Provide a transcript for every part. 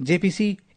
JPC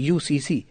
UCC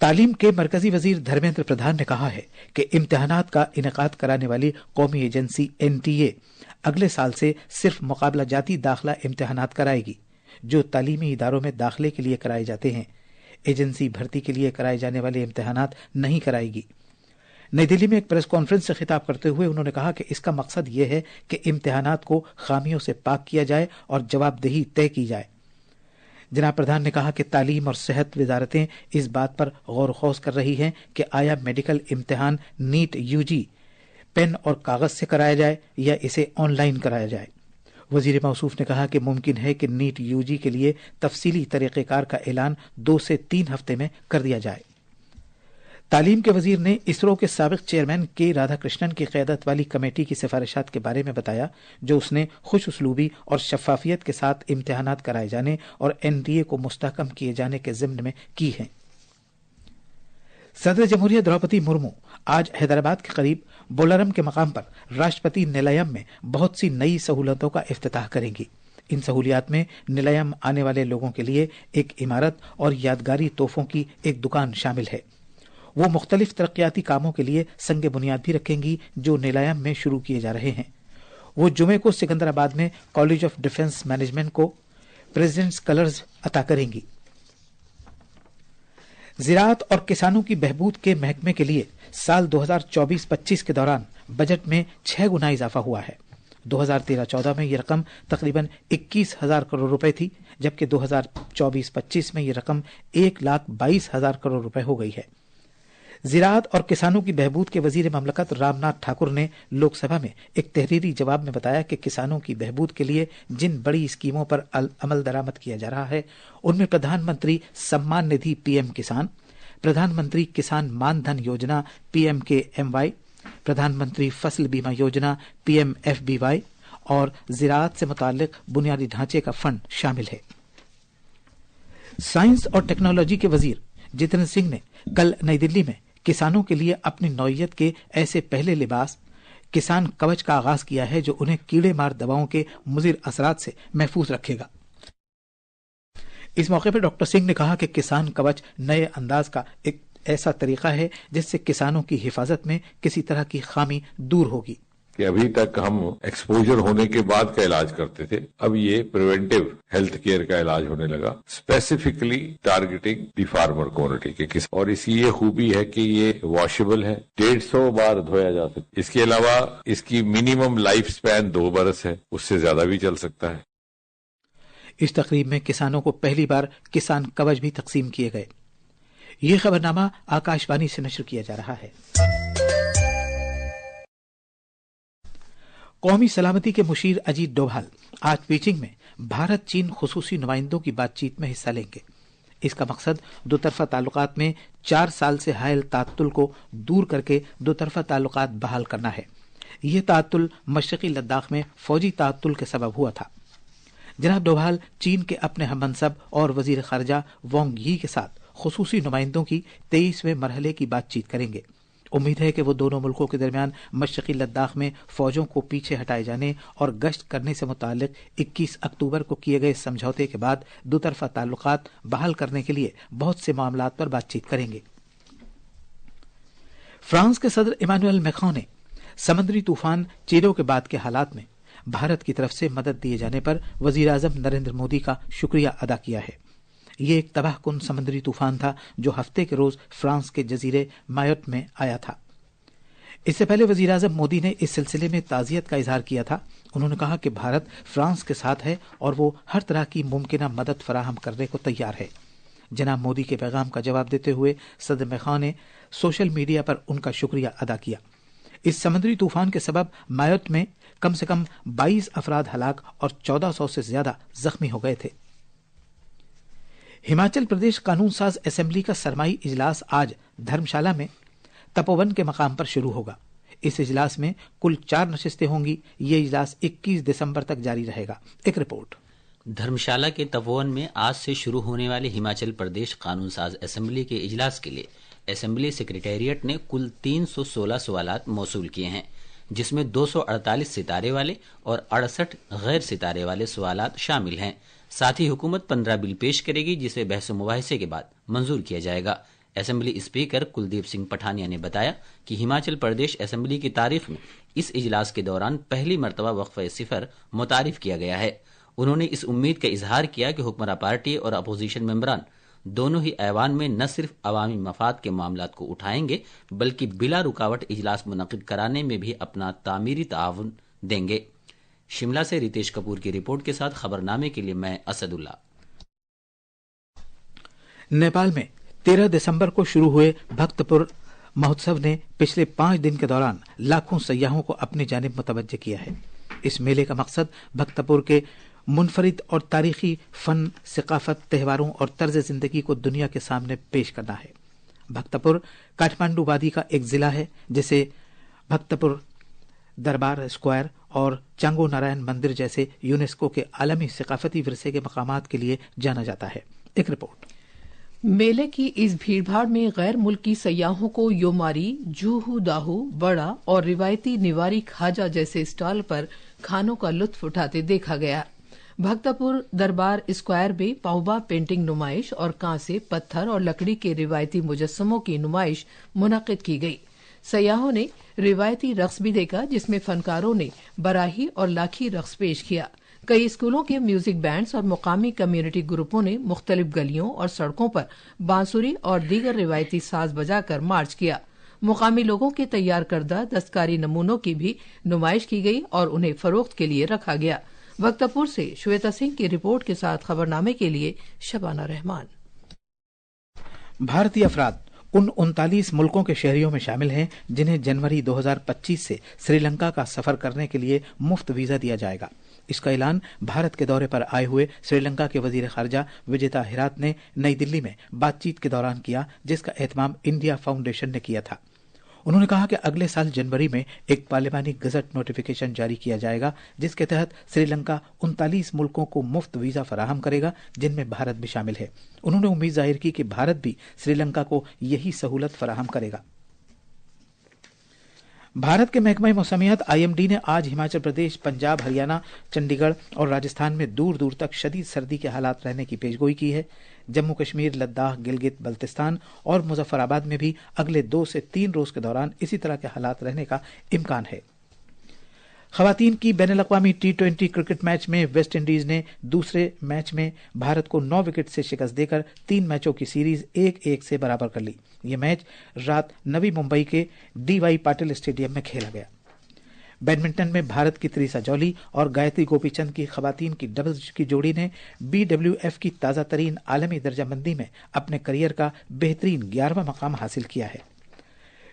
تعلیم کے مرکزی وزیر دھرمیندر پردھان نے کہا ہے کہ امتحانات کا انعقاد کرانے والی قومی ایجنسی NTA اگلے سال سے صرف مقابلہ جاتی داخلہ امتحانات کرائے گی جو تعلیمی اداروں میں داخلے کے لیے کرائے جاتے ہیں. ایجنسی بھرتی کے لیے کرائے جانے والے امتحانات نہیں کرائے گی. نئی دلی میں ایک پریس کانفرنس سے خطاب کرتے ہوئے انہوں نے کہا کہ اس کا مقصد یہ ہے کہ امتحانات کو خامیوں سے پاک کیا جائے اور جواب دہی طے کی جائے. جناب پردھان نے کہا کہ تعلیم اور صحت وزارتیں اس بات پر غور و خوض کر رہی ہیں کہ آیا میڈیکل امتحان نیٹ UG پین اور کاغذ سے کرایا جائے یا اسے آن لائن کرایا جائے. وزیر موصوف نے کہا کہ ممکن ہے کہ نیٹ UG کے لیے تفصیلی طریقہ کار کا اعلان 2 سے 3 ہفتے میں کر دیا جائے. تعلیم کے وزیر نے اسرو کے سابق چیئرمین کے رادھا کرشنن کی قیادت والی کمیٹی کی سفارشات کے بارے میں بتایا جو اس نے خوش اسلوبی اور شفافیت کے ساتھ امتحانات کرائے جانے اور NDA کو مستحکم کیے جانے کے ضمن میں کی ہیں. صدر جمہوریہ دروپدی مرمو آج حیدرآباد کے قریب بولارم کے مقام پر راشٹرپتی نلیم میں بہت سی نئی سہولتوں کا افتتاح کریں گی. ان سہولیات میں نلیم آنے والے لوگوں کے لیے ایک عمارت اور یادگاری تحفوں کی ایک دکان شامل ہے. وہ مختلف ترقیاتی کاموں کے لیے سنگ بنیاد بھی رکھیں گی جو نیلائم میں شروع کیے جا رہے ہیں. وہ جمعے کو سکندرآباد میں کالج آف ڈیفنس مینجمنٹ کو پریزیڈنٹس کلرز عطا کریں گی. زراعت اور کسانوں کی بہبود کے محکمے کے لیے سال 2024-25 کے دوران بجٹ میں 6 گنا اضافہ ہوا ہے. 2013-14 میں یہ رقم تقریباً 21,000 کروڑ روپے تھی جبکہ 2024-25 میں یہ رقم 1,22,000 کروڑ روپے ہو گئی ہے. زراعت اور کسانوں کی بہبود کے وزیر مملکت رام ناتھ ٹھاکر نے لوک سبھا میں ایک تحریری جواب میں بتایا کہ کسانوں کی بہبود کے لیے جن بڑی اسکیموں پر عمل درآمد کیا جا رہا ہے ان میں پردھان منتری سمان ندھی PM کسان، پردھان منتری کسان مان دھن یوجنا PMKMY، پردھان منتری فصل بیمہ یوجنا PMFBY اور زراعت سے متعلق بنیادی ڈھانچے کا فنڈ شامل ہے. سائنس اور ٹیکنالوجی کے وزیر جتیندر سنگھ نے کل نئی دلی میں کسانوں کے لیے اپنی نوعیت کے ایسے پہلے لباس کسان کوچ کا آغاز کیا ہے جو انہیں کیڑے مار دواؤں کے مضر اثرات سے محفوظ رکھے گا. اس موقع پر ڈاکٹر سنگھ نے کہا کہ کسان کوچ نئے انداز کا ایک ایسا طریقہ ہے جس سے کسانوں کی حفاظت میں کسی طرح کی خامی دور ہوگی. کہ ابھی تک ہم ایکسپوجر ہونے کے بعد کا علاج کرتے تھے، اب یہ پریونٹیو ہیلتھ کیئر کا علاج ہونے لگا، specifically targeting the former community کے. اور اس کی یہ خوبی ہے کہ یہ واشیبل ہے، 150 بار دھویا جا سکتا. اس کے علاوہ اس کی منیمم لائف سپین 2 برس ہے، اس سے زیادہ بھی چل سکتا ہے. اس تقریب میں کسانوں کو پہلی بار کسان کوچ بھی تقسیم کیے گئے. یہ خبرنامہ آکاش وانی سے نشر کیا جا رہا ہے. قومی سلامتی کے مشیر اجیت ڈوبھال آج بیجنگ میں بھارت چین خصوصی نمائندوں کی بات چیت میں حصہ لیں گے. اس کا مقصد دو طرفہ تعلقات میں 4 سال سے حائل تعطل کو دور کر کے دو طرفہ تعلقات بحال کرنا ہے. یہ تعطل مشرقی لداخ میں فوجی تعطل کے سبب ہوا تھا. جناب ڈوبھال چین کے اپنے ہم منصب اور وزیر خارجہ وانگ یی کے ساتھ خصوصی نمائندوں کی 23ویں مرحلے کی بات چیت کریں گے. امید ہے کہ وہ دونوں ملکوں کے درمیان مشرقی لداخ میں فوجوں کو پیچھے ہٹائے جانے اور گشت کرنے سے متعلق 21 اکتوبر کو کیے گئے سمجھوتے کے بعد دو طرفہ تعلقات بحال کرنے کے لیے بہت سے معاملات پر بات چیت کریں گے. فرانس کے صدر ایمانوئل میکرون نے سمندری طوفان چیرو کے بعد کے حالات میں بھارت کی طرف سے مدد دیے جانے پر وزیر اعظم نریندر مودی کا شکریہ ادا کیا ہے. یہ ایک تباہ کن سمندری طوفان تھا جو ہفتے کے روز فرانس کے جزیرے مایوٹ میں آیا تھا. اس سے پہلے وزیر اعظم مودی نے اس سلسلے میں تعزیت کا اظہار کیا تھا. انہوں نے کہا کہ بھارت فرانس کے ساتھ ہے اور وہ ہر طرح کی ممکنہ مدد فراہم کرنے کو تیار ہے. جناب مودی کے پیغام کا جواب دیتے ہوئے صدر میکرون نے سوشل میڈیا پر ان کا شکریہ ادا کیا. اس سمندری طوفان کے سبب مایوٹ میں کم سے کم 22 افراد ہلاک اور 1400 سے زیادہ زخمی ہو گئے تھے. ہماچل پردیش قانون ساز اسمبلی کا سرمائی اجلاس آج دھرمشالہ میں تپوون کے مقام پر شروع ہوگا. اس اجلاس میں کل 4 نشستیں ہوں گی. یہ اجلاس 21 دسمبر تک جاری رہے گا. ایک رپورٹ. دھرمشالہ کے تپوون میں آج سے شروع ہونے والے ہماچل پردیش قانون ساز اسمبلی کے اجلاس کے لیے اسمبلی سیکریٹریٹ نے کل 316 سوالات موصول کیے ہیں، جس میں 248 ستارے والے اور 68 غیر ستارے والے سوالات شامل ہیں. ساتھ ہی حکومت 15 بل پیش کرے گی جسے بحث و مباحثے کے بعد منظور کیا جائے گا. اسمبلی اسپیکر کلدیپ سنگھ پٹھانیہ نے بتایا کہ ہماچل پردیش اسمبلی کی تاریخ میں اس اجلاس کے دوران پہلی مرتبہ وقفہ صفر متعارف کیا گیا ہے۔ انہوں نے اس امید کا اظہار کیا کہ حکمراں پارٹی اور اپوزیشن ممبران دونوں ہی ایوان میں نہ صرف عوامی مفاد کے معاملات کو اٹھائیں گے بلکہ بلا رکاوٹ اجلاس منعقد کرانے میں بھی اپنا تعمیری تعاون دیں گے۔ شملہ سے ریتیش کپور کی رپورٹ کے ساتھ خبرنامے کے لیے میں اسد اللہ۔ نیپال میں 13 دسمبر کو شروع ہوئے بھکت پور مہوتسو نے پچھلے 5 دن کے دوران لاکھوں سیاحوں کو اپنی جانب متوجہ کیا ہے۔ اس میلے کا مقصد بھکت پور کے منفرد اور تاریخی فن، ثقافت، تہواروں اور طرز زندگی کو دنیا کے سامنے پیش کرنا ہے۔ بھکت پور کاٹھمانڈو وادی کا ایک ضلع ہے جسے بھکت پور دربار اسکوائر اور چانگو نارائن مندر جیسے یونیسکو کے عالمی ثقافتی ورثے کے مقامات کے لیے جانا جاتا ہے۔ ایک رپورٹ۔ میلے کی اس بھیڑ بھاڑ میں غیر ملکی سیاحوں کو یوماری، جوہو داہو، بڑا اور روایتی نیواری کھاجا جیسے اسٹال پر کھانوں کا لطف اٹھاتے دیکھا گیا۔ بھکت پور دربار اسکوائر میں پاؤبا پینٹنگ نمائش اور کانسے، پتھر اور لکڑی کے روایتی مجسموں کی نمائش منعقد کی گئی۔ سیاحوں نے روایتی رقص بھی دیکھا جس میں فنکاروں نے براہی اور لاکھی رقص پیش کیا۔ کئی اسکولوں کے میوزک بینڈز اور مقامی کمیونٹی گروپوں نے مختلف گلیوں اور سڑکوں پر بانسری اور دیگر روایتی ساز بجا کر مارچ کیا۔ مقامی لوگوں کے تیار کردہ دستکاری نمونوں کی بھی نمائش کی گئی اور انہیں فروخت کے لیے رکھا گیا۔ بھکت پور سے شویتا سنگھ کی رپورٹ کے ساتھ خبرنامے کے لیے شبانہ رحمان۔ بھارتی افراد ان 39 ملکوں کے شہریوں میں شامل ہیں جنہیں جنوری 2025 سے سری لنکا کا سفر کرنے کے لیے مفت ویزا دیا جائے گا۔ اس کا اعلان بھارت کے دورے پر آئے ہوئے سری لنکا کے وزیر خارجہ وجیتا ہیرات نے نئی دلی میں بات چیت کے دوران کیا، جس کا اہتمام انڈیا فاؤنڈیشن نے کیا تھا۔ انہوں نے کہا کہ اگلے سال جنوری میں ایک پارلیمانی گزٹ نوٹیفیکیشن جاری کیا جائے گا جس کے تحت سری لنکا 39 ملکوں کو مفت ویزا فراہم کرے گا جن میں بھارت بھی شامل ہے۔ انہوں نے امید ظاہر کی کہ بھارت بھی سری لنکا کو یہی سہولت فراہم کرے گا۔ بھارت کے محکمہ موسمیات IMD نے آج ہماچل پردیش، پنجاب، ہریانہ، چنڈی گڑھ اور راجستھان میں دور دور تک شدید سردی کے حالات رہنے کی پیشگوئی کی ہے۔ جموں کشمیر، لداخ، گلگت بلتستان اور مظفر آباد میں بھی اگلے 2 سے 3 روز کے دوران اسی طرح کے حالات رہنے کا امکان ہے۔ خواتین کی بین الاقوامی T20 کرکٹ میچ میں ویسٹ انڈیز نے دوسرے میچ میں بھارت کو 9 وکٹ سے شکست دے کر 3 میچوں کی سیریز 1-1 سے برابر کر لی۔ یہ میچ رات نوی ممبئی کے DY پاٹل اسٹیڈیم میں کھیلا گیا۔ بیڈمنٹن میں بھارت کی تریسا جولی اور گایتری گوپی چند کی خواتین کی ڈبلز کی جوڑی نے BWF کی تازہ ترین عالمی درجہ بندی میں اپنے کیریئر کا بہترین 11واں مقام حاصل کیا ہے۔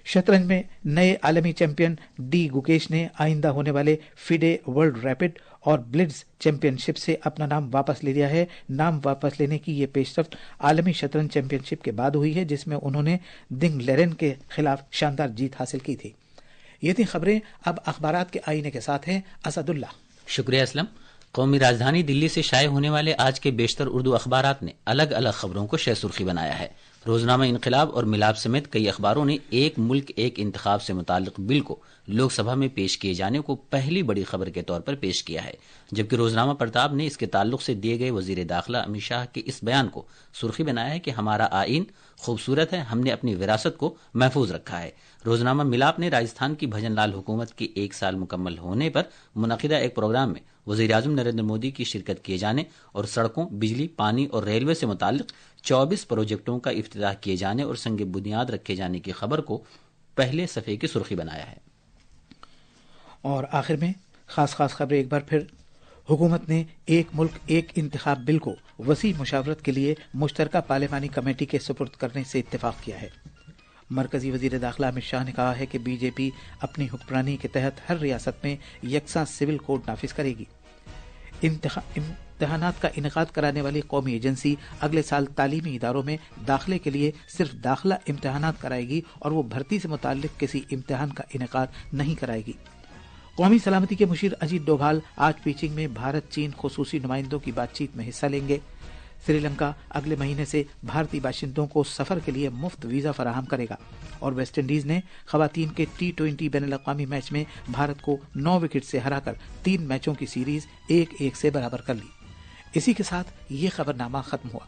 شطرنج میں نئے عالمی چیمپئن ڈی گوکیش نے آئندہ ہونے والے فیڈے ورلڈ ریپڈ اور بلٹز چیمپئن شپ سے اپنا نام واپس لے لیا ہے۔ نام واپس لینے کی یہ پیشرفت عالمی شطرنج چیمپئن شپ کے بعد ہوئی ہے جس میں انہوں نے دنگ لیرن کے خلاف شاندار جیت حاصل کی تھی۔ یہ تھی خبریں۔ اب اخبارات کے آئینے کے ساتھ ہیں اسد اللہ۔ شکریہ اسلم۔ قومی راجدھانی دلی سے شائع ہونے والے آج کے بیشتر اردو اخبارات نے الگ الگ خبروں کو شہ سرخی بنایا ہے۔ روزنامہ انقلاب اور ملاب سمیت کئی اخباروں نے ایک ملک ایک انتخاب سے متعلق بل کو لوک سبھا میں پیش کیے جانے کو پہلی بڑی خبر کے طور پر پیش کیا ہے، جبکہ روزنامہ پرتاب نے اس کے تعلق سے دیے گئے وزیر داخلہ امت شاہ کے اس بیان کو سرخی بنایا ہے کہ ہمارا آئین خوبصورت ہے، ہم نے اپنی وراثت کو محفوظ رکھا ہے۔ روزنامہ ملاب نے راجستھان کی بھجن لال حکومت کے 1 سال مکمل ہونے پر منعقدہ ایک پروگرام میں وزیر اعظم نریندر مودی کی شرکت کیے جانے اور سڑکوں، بجلی، پانی اور ریلوے سے متعلق 24 پروجیکٹوں کا افتتاح کیے جانے اور سنگ بنیاد رکھے جانے کی خبر کو پہلے صفحے کی سرخی بنایا ہے۔ اور آخر میں خاص خبریں ایک بار پھر۔ حکومت نے ایک ملک ایک انتخاب بل کو وسیع مشاورت کے لیے مشترکہ پارلیمانی کمیٹی کے سپرد کرنے سے اتفاق کیا ہے۔ مرکزی وزیر داخلہ امت شاہ نے کہا ہے کہ BJP اپنی حکمرانی کے تحت ہر ریاست میں یکساں سول کوڈ نافذ کرے گی۔ امتحانات کا انعقاد کرانے والی قومی ایجنسی اگلے سال تعلیمی اداروں میں داخلے کے لیے صرف داخلہ امتحانات کرائے گی اور وہ بھرتی سے متعلق کسی امتحان کا انعقاد نہیں کرائے گی۔ قومی سلامتی کے مشیر اجیت ڈوبھال آج پیچنگ میں بھارت چین خصوصی نمائندوں کی بات چیت میں حصہ لیں گے۔ سری لنکا اگلے مہینے سے بھارتی باشندوں کو سفر کے لیے مفت ویزا فراہم کرے گا، اور ویسٹ انڈیز نے خواتین کے T20 بین الاقوامی میچ میں بھارت کو 9 وکٹ سے ہرا کر 3 میچوں کی سیریز 1-1 سے برابر کر لی۔ اسی کے ساتھ یہ خبرنامہ ختم ہوا۔